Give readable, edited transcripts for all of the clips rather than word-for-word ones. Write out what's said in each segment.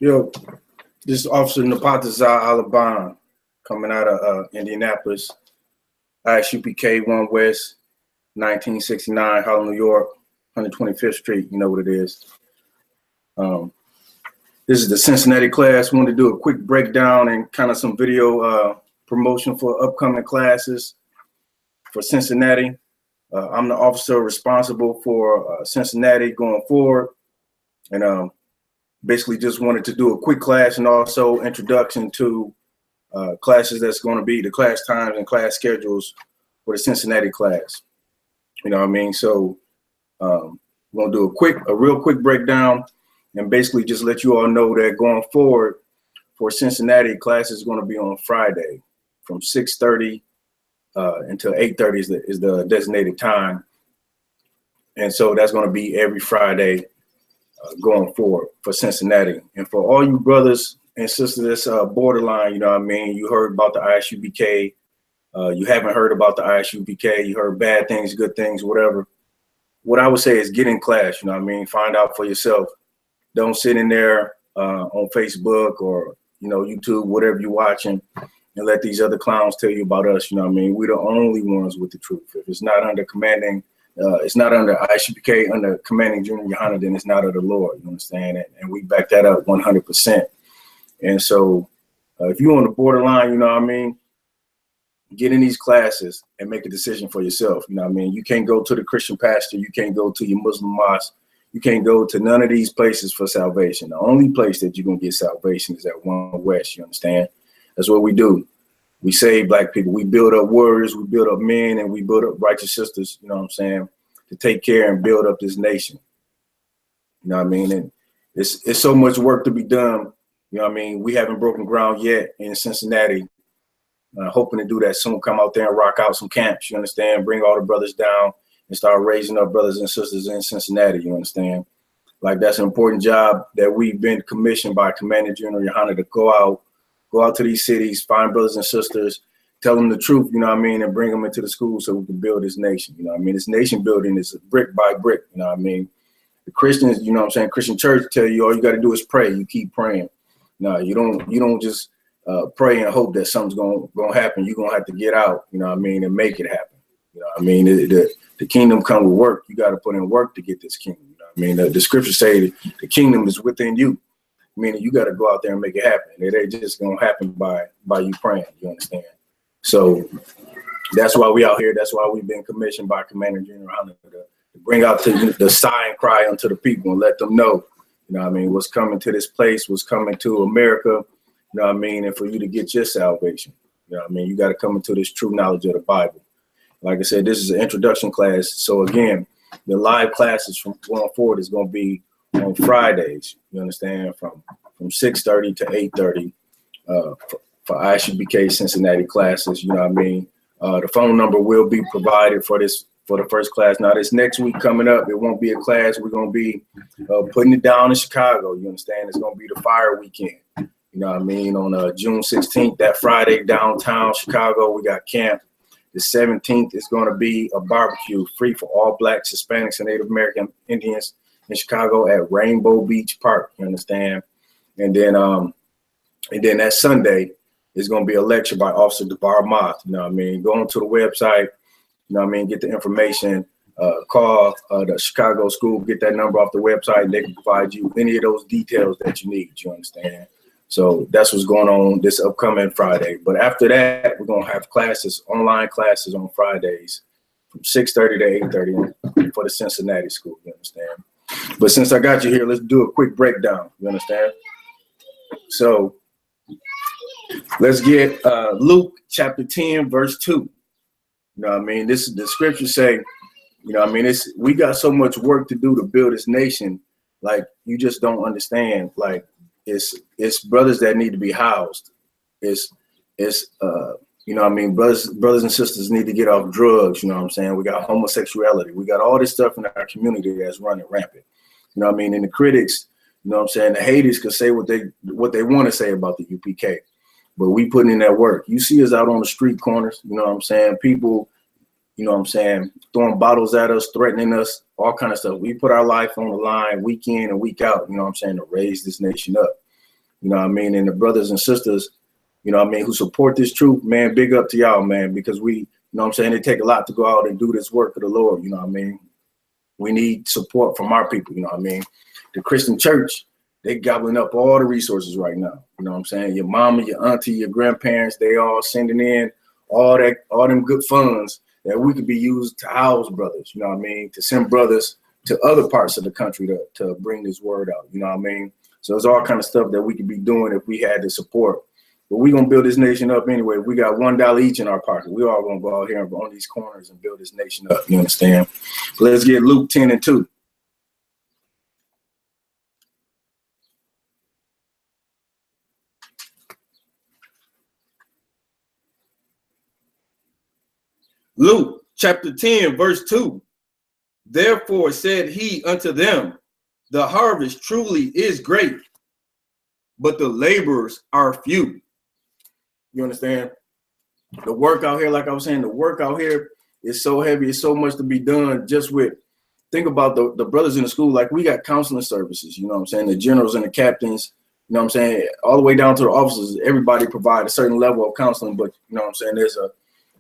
Yo, this is Officer Potawatami, Alabama, coming out of Indianapolis. I.S.U.P.K. 1 West, 1969, Harlem, New York, 125th Street. You know what it is. This is the Cincinnati class. Wanted to do a quick breakdown and kind of some video promotion for upcoming classes for Cincinnati. I'm the officer responsible for Cincinnati going forward. And basically just wanted to do a quick class and also introduction to classes that's going to be the class times and class schedules for the Cincinnati class. You know what I mean? So we're going to do a real quick breakdown and basically just let you all know that going forward for Cincinnati, class is going to be on Friday from 6:30 until 8:30 is the designated time. And so that's going to be every Friday going forward for Cincinnati. And for all you brothers and sisters that's borderline, you know what I mean, you heard about the I.S.U.P.K. You haven't heard about the I.S.U.P.K. You heard bad things, good things, whatever. What I would say is get in class, you know what I mean, find out for yourself. Don't sit in there on Facebook or, you know, YouTube, whatever you're watching, and let these other clowns tell you about us, you know what I mean. We're the only ones with the truth. If it's not under commanding, it's not under I.S.U.P.K, under commanding Junior YAHANNA, then it's not of the Lord, you understand? And we back that up 100%. And so if you're on the borderline, you know what I mean, get in these classes and make a decision for yourself. You know what I mean? You can't go to the Christian pastor. You can't go to your Muslim mosque. You can't go to none of these places for salvation. The only place that you're going to get salvation is at 1 West, you understand? That's what we do. We save black people. We build up warriors, we build up men, and we build up righteous sisters, you know what I'm saying, to take care and build up this nation. You know what I mean? And it's so much work to be done. You know what I mean? We haven't broken ground yet in Cincinnati. Hoping to do that soon. Come out there and rock out some camps, you understand? Bring all the brothers down and start raising up brothers and sisters in Cincinnati, you understand? Like, that's an important job that we've been commissioned by Commander General YAHANNA to go out to these cities, find brothers and sisters, tell them the truth, you know what I mean, and bring them into the school so we can build this nation, you know what I mean? This nation building is brick by brick, you know what I mean? The Christians, you know what I'm saying, Christian church tell you all you got to do is pray. You keep praying. No, you don't just pray and hope that something's gonna happen. You're gonna have to get out, you know what I mean, and make it happen. You know what I mean? The kingdom come with work. You got to put in work to get this kingdom. You know what I mean? The scriptures say the kingdom is within you, meaning you got to go out there and make it happen. It ain't just gonna happen by you praying. You understand? So that's why we out here. That's why we've been commissioned by Commander General YAHANNA to bring out the sigh and cry unto the people and let them know, you know what I mean, what's coming to this place, what's coming to America. You know what I mean? And for you to get your salvation, you know what I mean? You got to come into this true knowledge of the Bible. Like I said, this is an introduction class. So again, the live classes from going forward is going to be on Fridays. You understand? From 6:30 to 8:30 for I.S.U.P.K. Cincinnati classes. You know what I mean? The phone number will be provided for the first class. Now, this next week coming up, it won't be a class. We're going to be putting it down in Chicago. You understand? It's going to be the fire weekend. You know what I mean? On June 16th, that Friday, downtown Chicago, we got camp. The 17th is going to be a barbecue free for all Blacks, Hispanics, and Native American Indians in Chicago at Rainbow Beach Park. You understand? And then that Sunday is going to be a lecture by Officer DeBar Moth. You know what I mean? Go onto the website. You know what I mean? Get the information. Call the Chicago school. Get that number off the website. And they can provide you any of those details that you need. You understand? So that's what's going on this upcoming Friday. But after that, we're going to have classes, online classes on Fridays from 6:30 to 8:30 for the Cincinnati school, you understand? But since I got you here, let's do a quick breakdown, you understand? So let's get Luke chapter 10, verse 2. You know what I mean? This is the scriptures say, you know what I mean? We got so much work to do to build this nation, like you just don't understand, like, it's brothers that need to be housed. It's you know what I mean, brothers and sisters need to get off drugs, you know what I'm saying? We got homosexuality. We got all this stuff in our community that's running rampant. You know what I mean? And the critics, you know what I'm saying, the haters could say what they want to say about the UPK. But we putting in that work. You see us out on the street corners, you know what I'm saying? People, you know what I'm saying, throwing bottles at us, threatening us, all kind of stuff. We put our life on the line week in and week out, you know what I'm saying, to raise this nation up. You know what I mean? And the brothers and sisters, you know what I mean, who support this truth, man, big up to y'all, man, because we, you know what I'm saying, it take a lot to go out and do this work of the Lord, you know what I mean? We need support from our people, you know what I mean? The Christian church, they gobbling up all the resources right now, you know what I'm saying? Your mama, your auntie, your grandparents, they all sending in all them good funds that we could be used to house brothers, you know what I mean? To send brothers to other parts of the country to bring this word out, you know what I mean? So it's all kind of stuff that we could be doing if we had the support. But we're going to build this nation up anyway. We got $1 each in our pocket. We all going to go out here on these corners and build this nation up, you understand? So let's get Luke 10:2. Luke chapter 10, verse 2. Therefore said he unto them, the harvest truly is great, but the laborers are few. You understand? The work out here, like I was saying, the work out here is so heavy. It's so much to be done just with, think about the brothers in the school. Like we got counseling services, you know what I'm saying? The generals and the captains, you know what I'm saying? All the way down to the officers, everybody provide a certain level of counseling, but you know what I'm saying?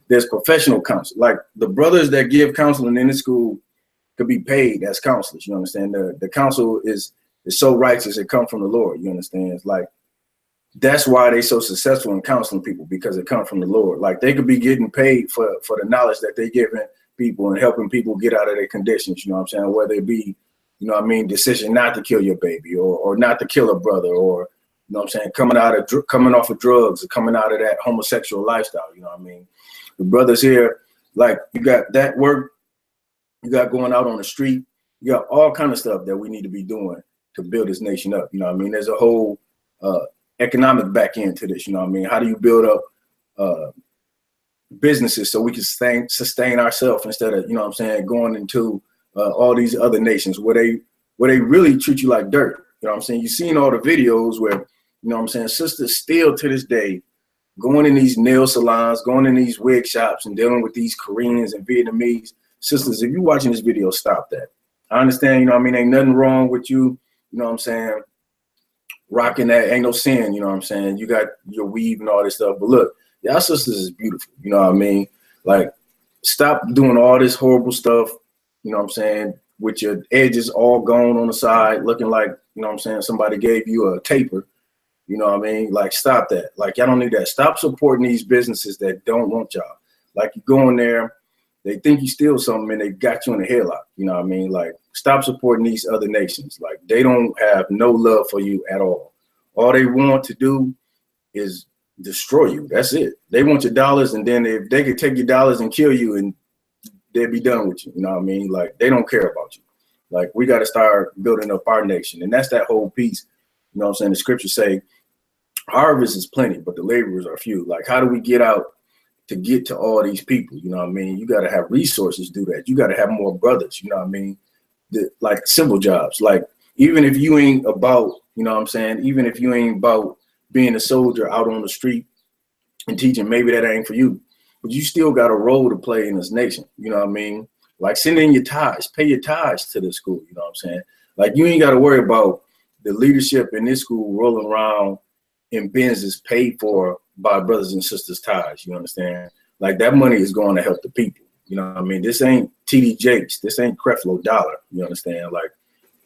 There's professional counsel. Like the brothers that give counseling in the school could be paid as counselors, you understand? The counsel is so righteous, it comes from the Lord, you understand? It's like, that's why they so successful in counseling people, because it comes from the Lord. Like they could be getting paid for the knowledge that they're giving people and helping people get out of their conditions, you know what I'm saying? Whether it be, you know what I mean, decision not to kill your baby or not to kill a brother, or, you know what I'm saying, coming off of drugs or coming out of that homosexual lifestyle, you know what I mean? The brothers here, like you got that work, you got going out on the street, you got all kind of stuff that we need to be doing to build this nation up, you know what I mean? There's a whole economic back end to this, you know what I mean? How do you build up businesses so we can sustain ourselves instead of, you know what I'm saying, going into all these other nations where they really treat you like dirt, you know what I'm saying? You've seen all the videos where, you know what I'm saying, sisters still to this day going in these nail salons, going in these wig shops and dealing with these Koreans and Vietnamese. Sisters, if you're watching this video, stop that. I understand, you know what I mean, ain't nothing wrong with you, you know what I'm saying, rocking that, ain't no sin, you know what I'm saying? You got your weave and all this stuff, but look, y'all sisters is beautiful, you know what I mean? Like, stop doing all this horrible stuff, you know what I'm saying, with your edges all gone on the side, looking like, you know what I'm saying, somebody gave you a taper, you know what I mean? Like, stop that. Like, y'all don't need that. Stop supporting these businesses that don't want y'all. Like, you go in there, they think you steal something and they got you in a headlock, you know what I mean? Like, stop supporting these other nations. Like, they don't have no love for you at all. All they want to do is destroy you. That's it. They want your dollars, and then if they could take your dollars and kill you, and they'd be done with you, you know what I mean? Like, they don't care about you. Like, we got to start building up our nation, and that's that whole piece, you know what I'm saying? The scriptures say, harvest is plenty, but the laborers are few. Like, how do we get out to get to all these people? You know what I mean? You got to have resources to do that. You got to have more brothers, you know what I mean? Like simple jobs. Like, even if you ain't about, you know what I'm saying, even if you ain't about being a soldier out on the street and teaching, maybe that ain't for you, but you still got a role to play in this nation, you know what I mean? Like, send in your tithes, pay your tithes to the school, you know what I'm saying? Like, you ain't got to worry about the leadership in this school rolling around in Benzes paid for by brothers and sisters ties, you understand? Like, that money is going to help the people, you know what I mean? This ain't TD Jakes, this ain't Creflo Dollar, you understand? Like,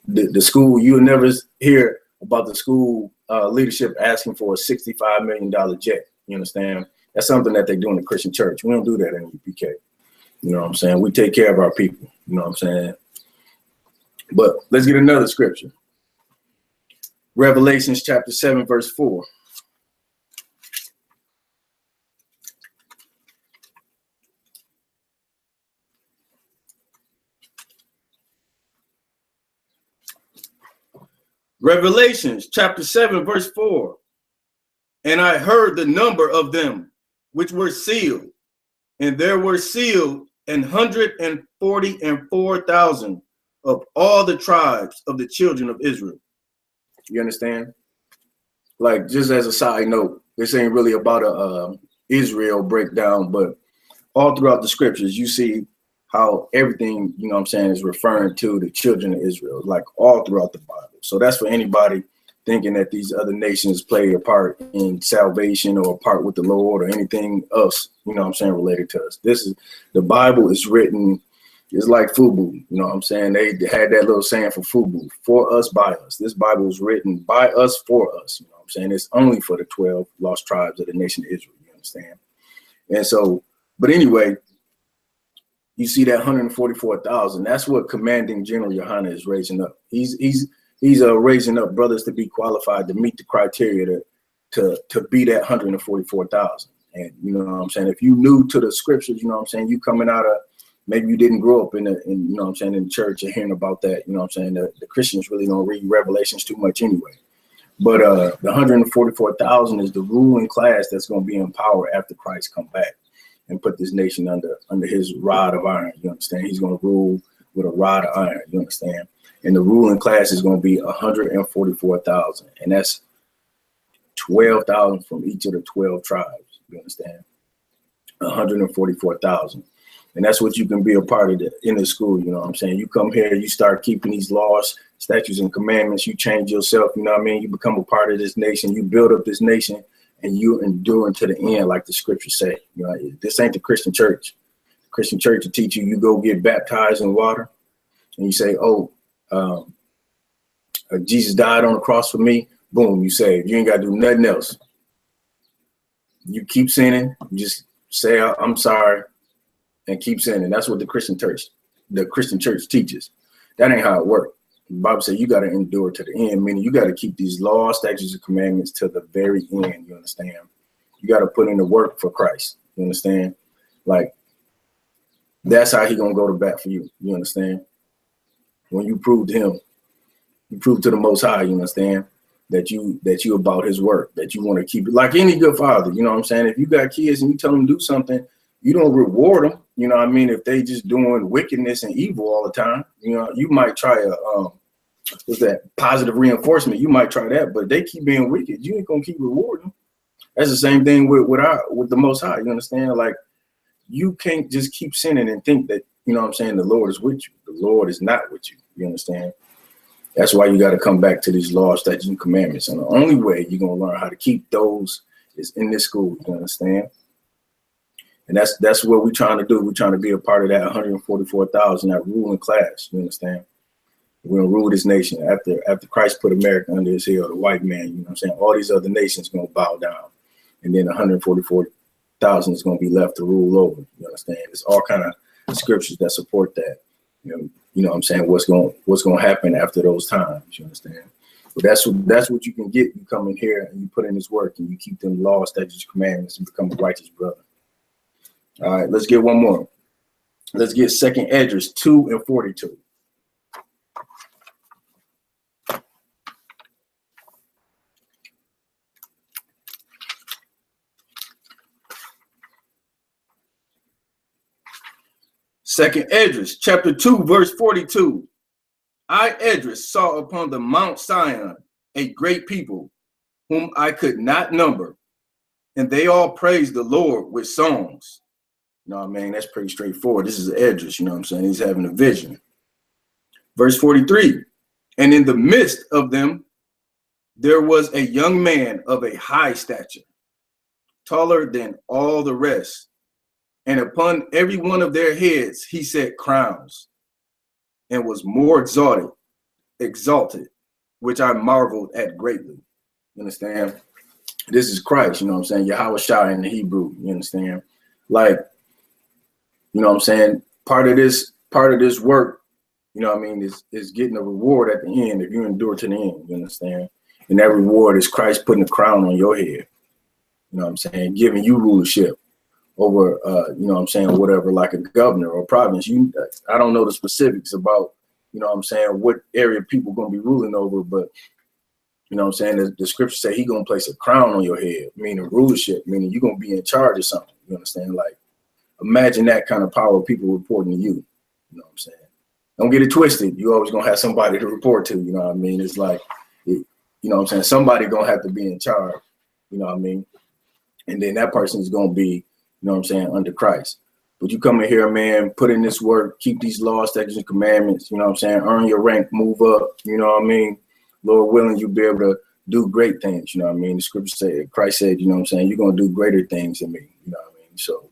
the school, you'll never hear about the school leadership asking for a $65 million jet, you understand? That's something that they do in the Christian church. We don't do that in I.S.U.P.K. You know what I'm saying? We take care of our people, you know what I'm saying? But let's get another scripture. Revelations chapter 7, verse 4. Revelations chapter 7, verse 4. And I heard the number of them which were sealed, and there were sealed 144,000 of all the tribes of the children of Israel. You understand? Like, just as a side note, this ain't really about a Israel breakdown, but all throughout the scriptures, you see how everything, you know what I'm saying, is referring to the children of Israel, like all throughout the Bible. So that's for anybody thinking that these other nations play a part in salvation or a part with the Lord or anything else, you know what I'm saying, related to us. The Bible is written, it's like FUBU, you know what I'm saying? They had that little saying for FUBU, for us, by us. This Bible was written by us, for us, you know what I'm saying? It's only for the 12 lost tribes of the nation of Israel, you understand? And so, but anyway, you see that 144,000, that's what Commanding General YAHANNA is raising up. He's raising up brothers to be qualified to meet the criteria to be that 144,000. And you know what I'm saying? If you new to the scriptures, you know what I'm saying, you coming out of, maybe you didn't grow up in you know what I'm saying, in the church and hearing about that, you know what I'm saying, the Christians really don't read Revelations too much anyway. But the 144,000 is the ruling class that's going to be in power after Christ come back and put this nation under his rod of iron, you understand? He's going to rule with a rod of iron, you understand? And the ruling class is going to be 144,000, and that's 12,000 from each of the 12 tribes, you understand? 144,000. And that's what you can be a part of in the school, you know what I'm saying? You come here, you start keeping these laws, statutes, and commandments, you change yourself, you know what I mean? You become a part of this nation, you build up this nation, and you endure to the end, like the scriptures say. You know, this ain't the Christian church. The Christian church will teach you, you go get baptized in water, and you say, oh, Jesus died on the cross for me, boom, you saved. You ain't got to do nothing else. You keep sinning, you just say, I'm sorry, and keep sinning. That's what the Christian church teaches. That ain't how it works. The Bible says you got to endure to the end, meaning you got to keep these laws, statutes, and commandments to the very end, you understand? You got to put in the work for Christ, you understand? Like, that's how he gonna go to bat for you, you understand? When you prove to him, you prove to the Most High, you understand, that you about his work, that you want to keep it. Like any good father, you know what I'm saying? If you got kids and you tell them to do something, you don't reward them, you know what I mean? If they just doing wickedness and evil all the time, you know, you might try what's that, positive reinforcement, you might try that, but they keep being wicked, you ain't gonna keep rewarding them. That's the same thing with the Most High, you understand? Like, you can't just keep sinning and think that, you know what I'm saying, the Lord is with you. The Lord is not with you, you understand? That's why you got to come back to these laws, statutes, and commandments. And the only way you're going to learn how to keep those is in this school, you understand? And that's what we're trying to do. We're trying to be a part of that 144,000, that ruling class, you understand? We're going to rule this nation after Christ put America under his heel, the white man, you know what I'm saying? All these other nations going to bow down. And then 144,000 is going to be left to rule over, you understand? There's all kind of scriptures that support that. You know what I'm saying? What's going to happen after those times, you understand? But that's what you can get. You come in here and you put in this work and you keep them laws, statutes, commandments, and become a righteous brother. All right, let's get one more. Let's get 2nd Esdras 2 and 42. Second Esdras, chapter 2, verse 42. I, Esdras, saw upon the Mount Sion a great people, whom I could not number, and they all praised the Lord with songs. You know what I mean? That's pretty straightforward. This is Esdras, you know what I'm saying? He's having a vision. Verse 43. And in the midst of them, there was a young man of a high stature, taller than all the rest. And upon every one of their heads he set crowns, and was more exalted, which I marveled at greatly. You understand? This is Christ, you know what I'm saying? Yahweh in the Hebrew, you understand? Like, you know what I'm saying? Part of this work, you know what I mean, is getting a reward at the end if you endure to the end, you understand? And that reward is Christ putting a crown on your head, you know what I'm saying? Giving you rulership over, you know what I'm saying, whatever, like a governor or province. I don't know the specifics about, you know what I'm saying, what area people going to be ruling over, but, you know what I'm saying, the scripture say he going to place a crown on your head, meaning rulership, meaning you're going to be in charge of something, you understand? Like, imagine that kind of power people reporting to you, you know what I'm saying? Don't get it twisted. You always going to have somebody to report to, you know what I mean? It's like, you know what I'm saying, somebody going to have to be in charge, you know what I mean? And then that person is going to be, you know what I'm saying, under Christ. But you come in here, man, put in this work, keep these laws, statutes, and commandments, you know what I'm saying, earn your rank, move up, you know what I mean? Lord willing, you'll be able do great things, you know what I mean? The scripture said, Christ said, you know what I'm saying, you're going to do greater things than me, you know what I mean? So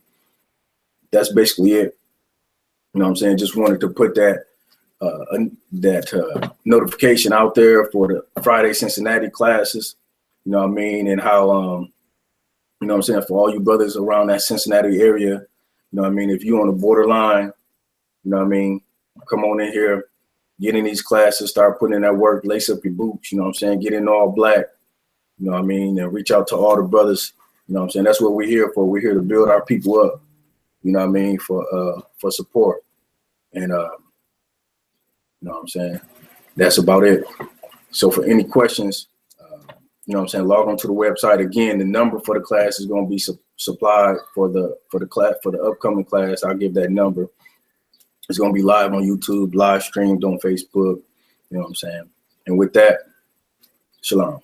that's basically it. You know what I'm saying? Just wanted to put that notification out there for the Friday Cincinnati classes, you know what I mean? And how, you know what I'm saying, for all you brothers around that Cincinnati area, you know what I mean? If you're on the borderline, you know what I mean, come on in here, get in these classes, start putting in that work, lace up your boots, you know what I'm saying, get in all black, you know what I mean, and reach out to all the brothers, you know what I'm saying? That's what we're here for. We're here to build our people up, you know what I mean, for support. And, you know what I'm saying, that's about it. So for any questions, you know what I'm saying, log on to the website. Again, the number for the class is going to be supplied for the class, for the upcoming class. I'll give that number. It's going to be live on YouTube, live streamed on Facebook, you know what I'm saying? And with that, shalom.